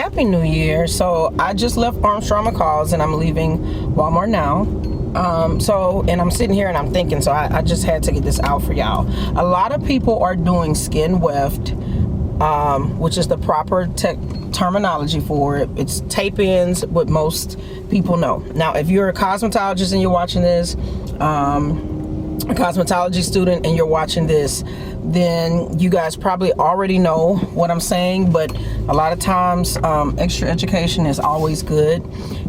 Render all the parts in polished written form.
Happy New Year. So I just left Armstrong McCall's and I'm leaving Walmart now. And I'm sitting here and I'm thinking, so I just had to get this out for y'all. A lot of people are doing skin weft, which is the proper terminology for it. It's tape-ins, what most people know. Now, if you're a cosmetologist and you're watching this, a cosmetology student and you're watching this, then you guys probably already know what I'm saying, but a lot of times extra education is always good.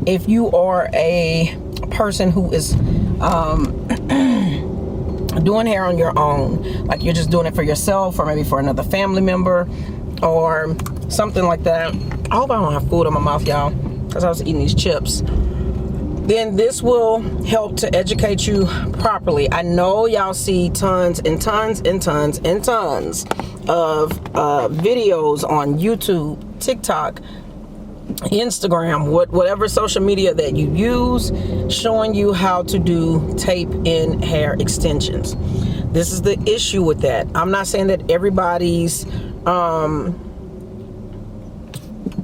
If you are a person who is doing hair on your own, like you're just doing it for yourself or maybe for another family member or something like that. I hope I don't have food in my mouth, y'all, because I was eating these chips. Then this will help to educate you properly. I know y'all see tons and tons and tons and tons of videos on YouTube, TikTok, Instagram, whatever social media that you use, showing you how to do tape-in hair extensions. This is the issue with that. I'm not saying that everybody's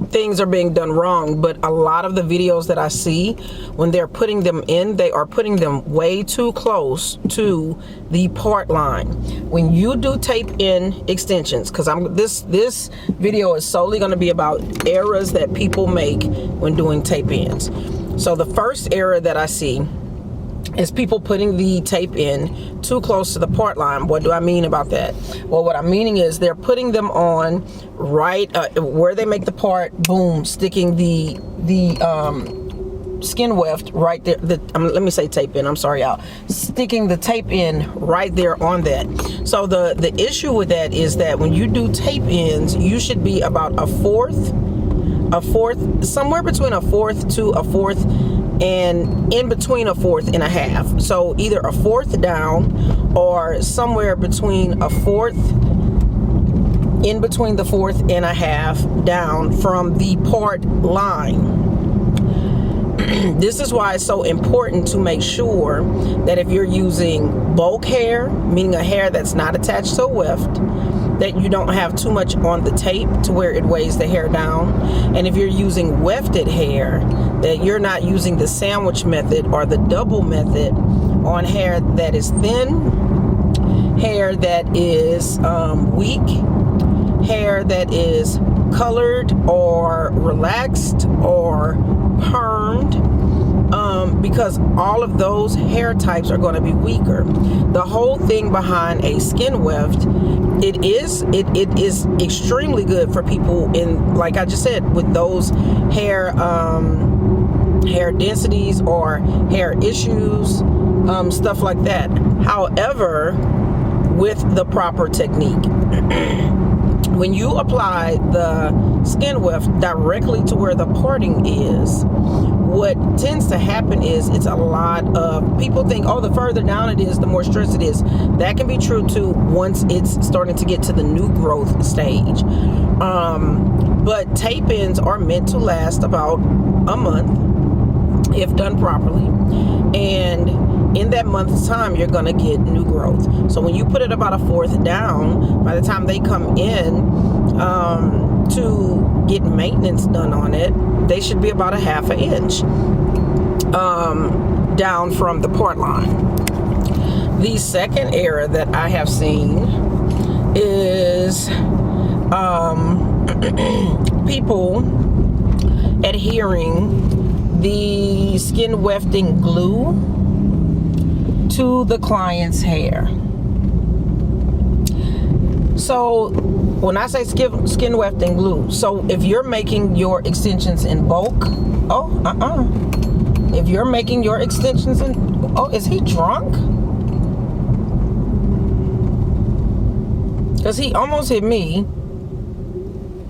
things are being done wrong, but a lot of the videos that I see, when they're putting them in, they are putting them way too close to the part line. When you do tape in extensions, because this video is solely going to be about errors that people make when doing tape ins. So the first error that I see is people putting the tape in too close to the part line. What do I mean about that? Well, what I'm meaning is they're putting them on right where they make the part, boom, sticking the skin weft right there. Let me say tape in, I'm sorry y'all. Sticking the tape in right there on that. So the issue with that is that when you do tape ins, you should be about a fourth, somewhere between a fourth to a fourth and in between a fourth and a half. So either a fourth down or somewhere between a fourth, in between the fourth and a half down from the part line. This is why it's so important to make sure that if you're using bulk hair, meaning a hair that's not attached to a weft, that you don't have too much on the tape to where it weighs the hair down. And if you're using wefted hair, that you're not using the sandwich method or the double method on hair that is thin, hair that is weak, hair that is colored or relaxed or permed, because all of those hair types are going to be weaker. The whole thing behind a skin weft, it is extremely good for people in, like I just said, with those hair densities or hair issues, stuff like that. However, with the proper technique, when you apply the skin weft directly to where the parting is, what tends to happen is it's a lot of people think, oh, the further down it is, the more stress it is. That can be true too once it's starting to get to the new growth stage. But tape ins are meant to last about a month if done properly. And in that month's time, you're going to get new growth. So when you put it about a fourth down, by the time they come in to get maintenance done on it, they should be about a half an inch down from the part line. The second error that I have seen is people adhering the skin wefting glue to the client's hair. So when I say skin wefting glue, so if you're making your extensions in bulk, if you're making your extensions in, is he drunk? Because he almost hit me.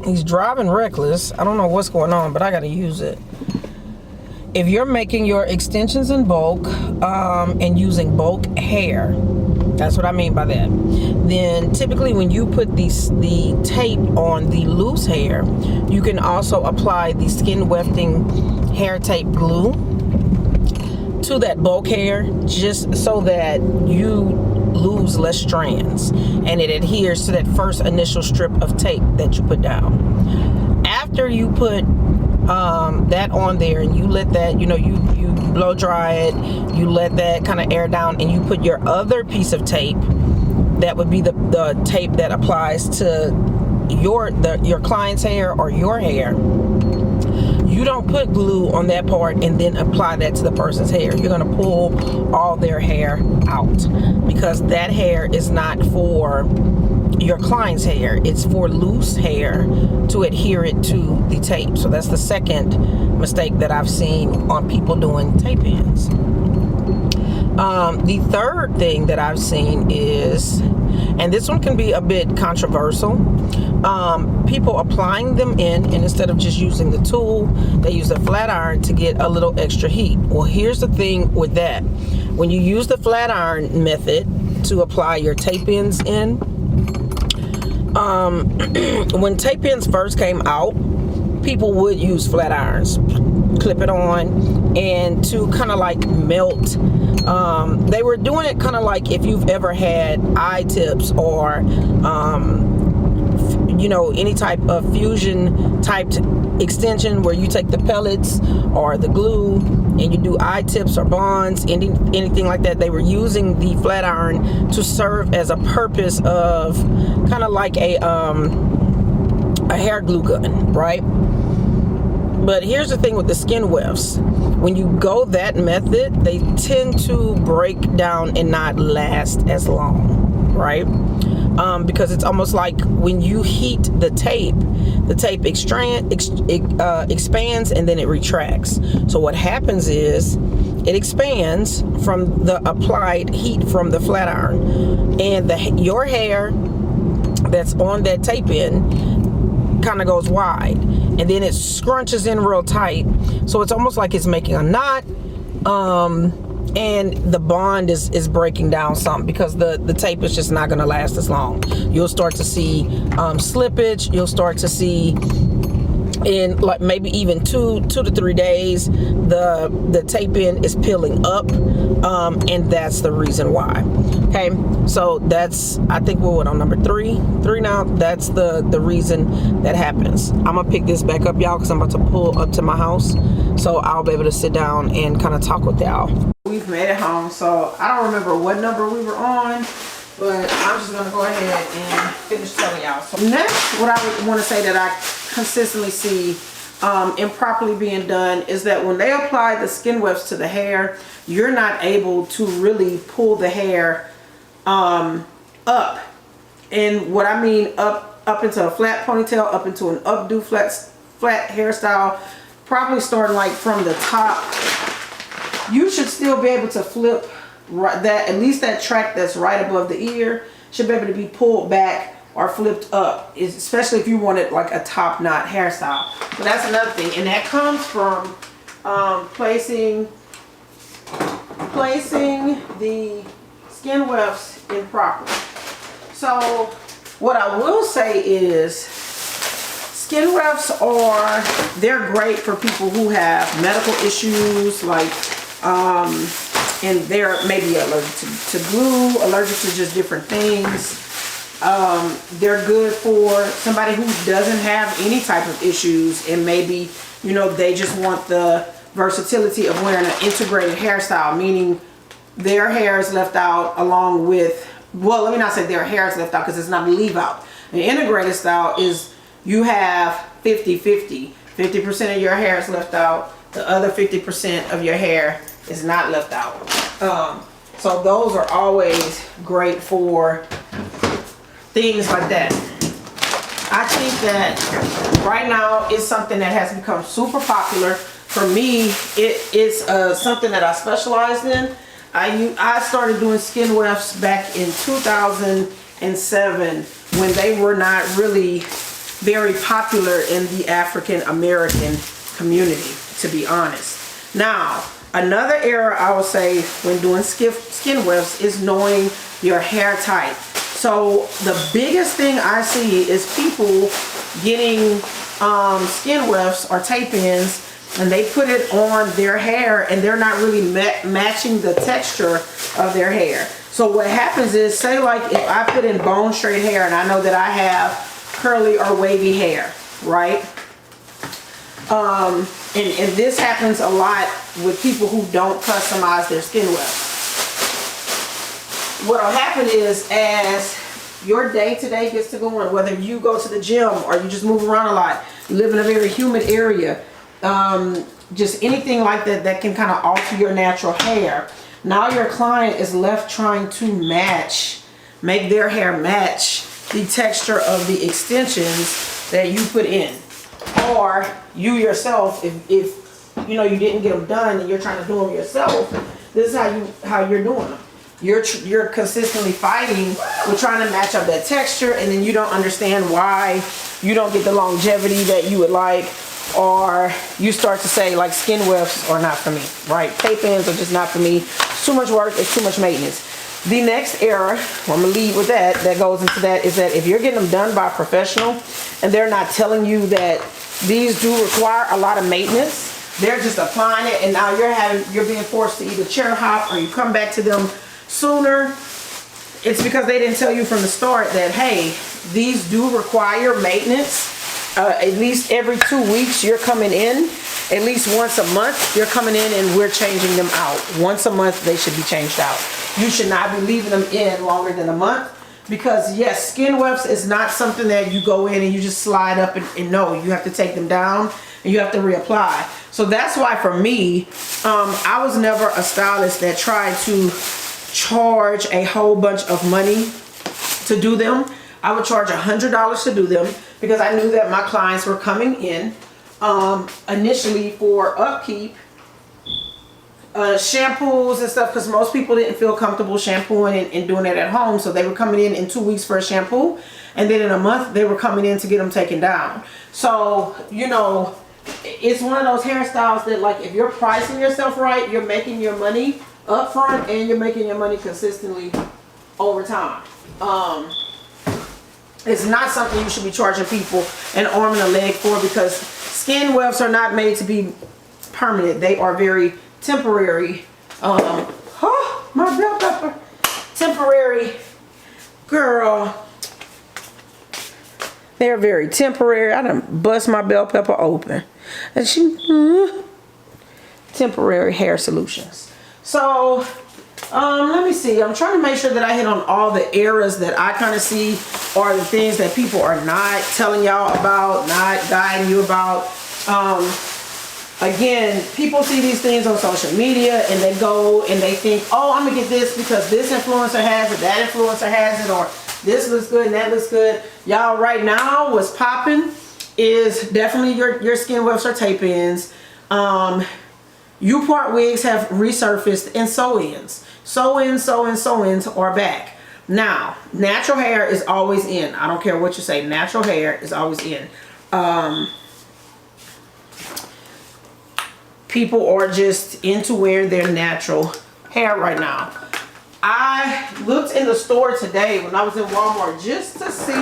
He's driving reckless. I don't know what's going on, but I gotta use it. If you're making your extensions in bulk and using bulk hair, that's what I mean by that, then typically when you put the tape on the loose hair, you can also apply the skin wefting hair tape glue to that bulk hair, just so that you lose less strands and it adheres to that first initial strip of tape that you put down. after you put that on there and you let that, you blow dry it, you let that kind of air down, and you put your other piece of tape, that would be the tape that applies to your client's hair or your hair. You don't put glue on that part and then apply that to the person's hair. You're going to pull all their hair out, because that hair is not for your client's hair. It's for loose hair to adhere it to the tape. So that's the second mistake that I've seen on people doing tape ends. The third thing that I've seen is, and this one can be a bit controversial, people applying them in, and instead of just using the tool, they use the flat iron to get a little extra heat. Well, here's the thing with that. When you use the flat iron method to apply your tape ends in, when tape ends first came out, people would use flat irons, clip it on, and to kind of like melt. They were doing it kind of like if you've ever had eye tips or any type of fusion typed extension, where you take the pellets or the glue and you do eye tips or bonds, anything like that. They were using the flat iron to serve as a purpose of kind of like a hair glue gun, right? But here's the thing with the skin wefts. When you go that method, they tend to break down and not last as long, right? Because it's almost like when you heat the tape expands and then it retracts. So what happens is it expands from the applied heat from the flat iron, and your hair that's on that tape end kind of goes wide, and then it scrunches in real tight. So it's almost like it's making a knot. And the bond is breaking down some, because the tape is just not going to last as long. You'll start to see slippage. You'll start to see, in like maybe even 2 to 3 days, the tape end is peeling up, and that's the reason why. Okay, so that's, I think we're on number three now. That's the reason that happens. I'm gonna pick this back up, y'all, because I'm about to pull up to my house, so I'll be able to sit down and kind of talk with y'all. We've made it home, so I don't remember what number we were on, but I'm just gonna go ahead and finish telling y'all. So next, what I would want to say that I consistently see improperly being done is that when they apply the skin wefts to the hair, you're not able to really pull the hair up. And what I mean up into a flat ponytail, up into an updo flat hairstyle, probably starting like from the top. You should still be able to flip that, at least that track that's right above the ear should be able to be pulled back or flipped up, especially if you wanted like a top knot hairstyle. So that's another thing, and that comes from placing the skin wefts improperly. So what I will say is, skin wefts they're great for people who have medical issues, like and they're maybe allergic to glue, allergic to just different things. They're good for somebody who doesn't have any type of issues, and maybe, they just want the versatility of wearing an integrated hairstyle, meaning their hair is left out along with, well, let me not say their hair is left out, because it's not a leave out. An integrated style is you have 50-50. 50% of your hair is left out. The other 50% of your hair is not left out. So those are always great for things like that. I think that right now it's something that has become super popular. For me, it's something that I specialized in. I started doing skin wefts back in 2007, when they were not really very popular in the African American community, to be honest. Now, another error I would say when doing skin wefts is knowing your hair type. So the biggest thing I see is people getting skin wefts or tape ends, and they put it on their hair and they're not really matching the texture of their hair. So what happens is, say like if I put in bone straight hair, and I know that I have curly or wavy hair, right? And this happens a lot with people who don't customize their skin wefts. What'll happen is, as your day-to-day gets to going, whether you go to the gym or you just move around a lot, you live in a very humid area, just anything like that that can kind of alter your natural hair. Now your client is left trying to make their hair match the texture of the extensions that you put in. Or you yourself, if you know you didn't get them done and you're trying to do them yourself, this is how you're doing them. You're consistently fighting with trying to match up that texture, and then you don't understand why you don't get the longevity that you would like, or you start to say like skin wefts are not for me, right? Tape-ins are just not for me. It's too much work, it's too much maintenance. The next error, I'm gonna lead with that goes into that, is that if you're getting them done by a professional and they're not telling you that these do require a lot of maintenance, they're just applying it, and now you're being forced to either chair hop or you come back to them sooner. It's because they didn't tell you from the start that, hey, these do require maintenance. At least every 2 weeks you're coming in. At least once a month you're coming in and we're changing them out. Once a month they should be changed out. You should not be leaving them in longer than a month, because yes, skin wefts is not something that you go in and you just slide up and no, you have to take them down and you have to reapply. So that's why for me, I was never a stylist that tried to charge a whole bunch of money to do them. I would charge $100 to do them because I knew that my clients were coming in initially for upkeep, shampoos and stuff, because most people didn't feel comfortable shampooing and doing it at home. So they were coming in 2 weeks for a shampoo, and then in a month they were coming in to get them taken down. So, you know, it's one of those hairstyles that, like, if you're pricing yourself right, you're making your money up front and you're making your money consistently over time. It's not something you should be charging people an arm and a leg for, because skin wefts are not made to be permanent. They are very temporary. Oh, my bell pepper. Temporary, girl. They're very temporary. I done bust my bell pepper open. And temporary hair solutions. So, let me see. I'm trying to make sure that I hit on all the errors that I kind of see, or the things that people are not telling y'all about, not guiding you about. Again, people see these things on social media and they go and they think, oh, I'm gonna get this because this influencer has it, that influencer has it, or this looks good and that looks good. Y'all, right now what's popping is definitely your skin wefts or tape-ins. U-part wigs have resurfaced, and sew-ins. Sew-ins are back. Now, natural hair is always in. I don't care what you say. Natural hair is always in. People are just into wearing their natural hair right now. I looked in the store today when I was in Walmart just to see,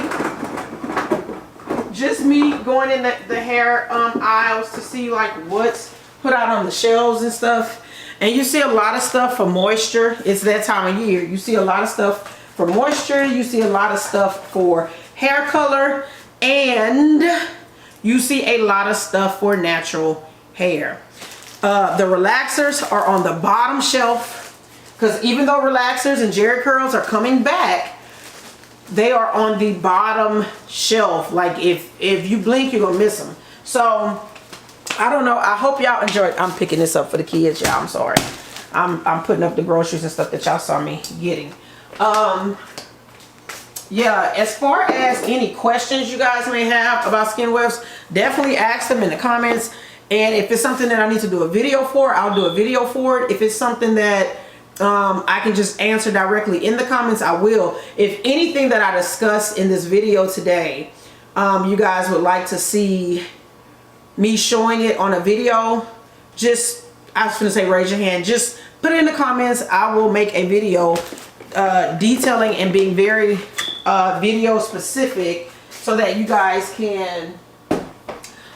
just me going in the hair aisles to see like what's put out on the shelves and stuff. And you see a lot of stuff for moisture. It's that time of year. You see a lot of stuff for moisture. You see a lot of stuff for hair color. And you see a lot of stuff for natural hair. The relaxers are on the bottom shelf, because even though relaxers and Jerry curls are coming back, they are on the bottom shelf. Like if you blink, you're gonna miss them. So I don't know. I hope y'all enjoyed. I'm picking this up for the kids, y'all. I'm sorry. I'm putting up the groceries and stuff that y'all saw me getting. Yeah, as far as any questions you guys may have about skin wefts, definitely ask them in the comments. And if it's something that I need to do a video for, I'll do a video for it. If it's something that I can just answer directly in the comments, I will. If anything that I discussed in this video today, you guys would like to see me showing it on a video, just, I was gonna say raise your hand, just put it in the comments. I will make a video detailing and being very video specific, so that you guys can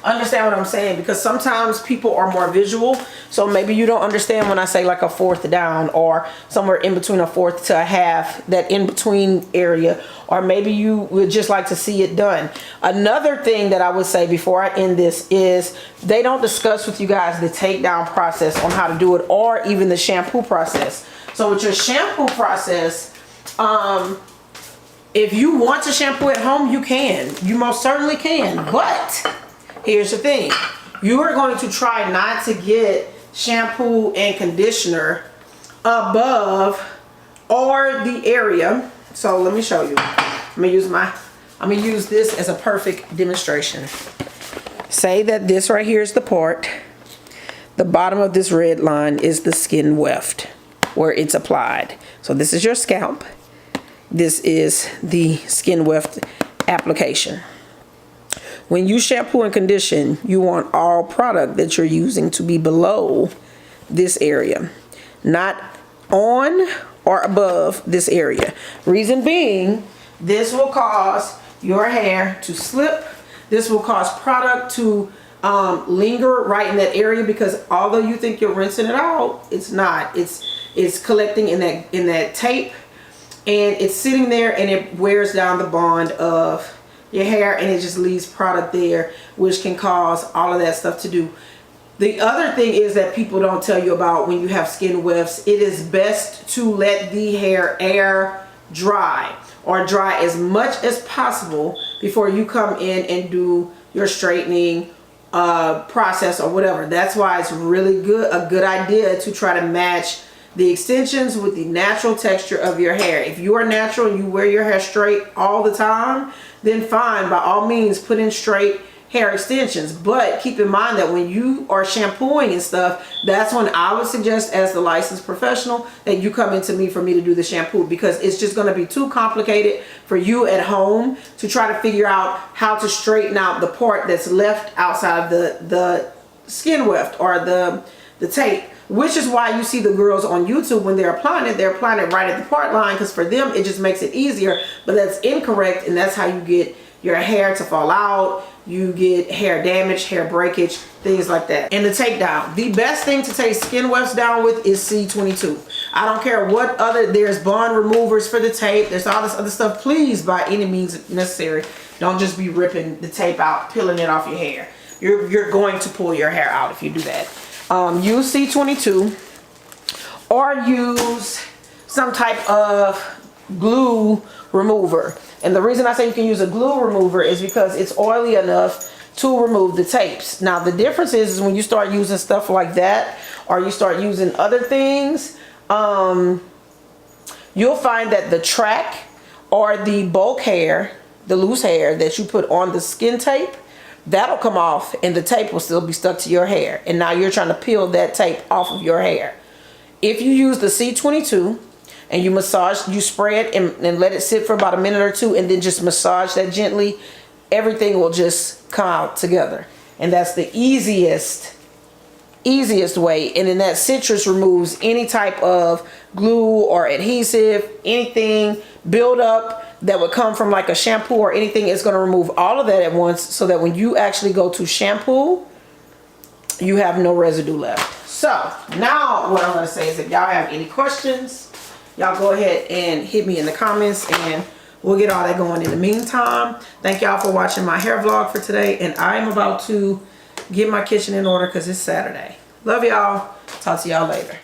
understand what I'm saying, because sometimes people are more visual. So maybe you don't understand when I say like a fourth down, or somewhere in between a fourth to a half, that in between area, or maybe you would just like to see it done. Another thing that I would say before I end this is they don't discuss with you guys the takedown process on how to do it, or even the shampoo process. So with your shampoo process, if you want to shampoo at home, you can. You most certainly can. But here's the thing. You are going to try not to get shampoo and conditioner above or the area. So let me show you. I'm gonna use this as a perfect demonstration. Say that this right here is the part. The bottom of this red line is the skin weft where it's applied. So this is your scalp. This is the skin weft application. When you shampoo and condition, you want all product that you're using to be below this area, not on or above this area. Reason being, this will cause your hair to slip. This will cause product to linger right in that area, because although you think you're rinsing it out, it's not. It's collecting in that tape, and it's sitting there, and it wears down the bond of your hair, and it just leaves product there, which can cause all of that stuff to do. The other thing is that people don't tell you about when you have skin wefts. It is best to let the hair air dry, or dry as much as possible before you come in and do your straightening process or whatever. That's why it's really a good idea to try to match the extensions with the natural texture of your hair. If you are natural and you wear your hair straight all the time, then fine, by all means put in straight hair extensions. But keep in mind that when you are shampooing and stuff, that's when I would suggest, as the licensed professional, that you come into me for me to do the shampoo, because it's just going to be too complicated for you at home to try to figure out how to straighten out the part that's left outside of the skin weft or the tape. Which is why you see the girls on YouTube, when they're applying it right at the part line, because for them it just makes it easier. But that's incorrect, and that's how you get your hair to fall out. You get hair damage, hair breakage, things like that. And the takedown, the best thing to take skin wefts down with is C22. I don't care what other, there's bond removers for the tape, there's all this other stuff. Please, by any means necessary, don't just be ripping the tape out, peeling it off your hair. You're going to pull your hair out if you do that. Use C22, or use some type of glue remover. And the reason I say you can use a glue remover is because it's oily enough to remove the tapes. Now the difference is when you start using stuff like that, or you start using other things, you'll find that the track or the bulk hair, the loose hair that you put on the skin tape, that'll come off, and the tape will still be stuck to your hair. And now you're trying to peel that tape off of your hair. If you use the C22 and you massage, you spray it and let it sit for about a minute or two, and then just massage that gently, everything will just come out together. And that's the easiest way. And then that citrus removes any type of glue or adhesive, anything build up that would come from like a shampoo or anything. Is going to remove all of that at once, so that when you actually go to shampoo, you have no residue left. So now what I'm going to say is, if y'all have any questions, y'all go ahead and hit me in the comments, and we'll get all that going. In the meantime, thank y'all for watching my hair vlog for today, and I'm about to get my kitchen in order because it's Saturday. Love y'all. Talk to y'all later.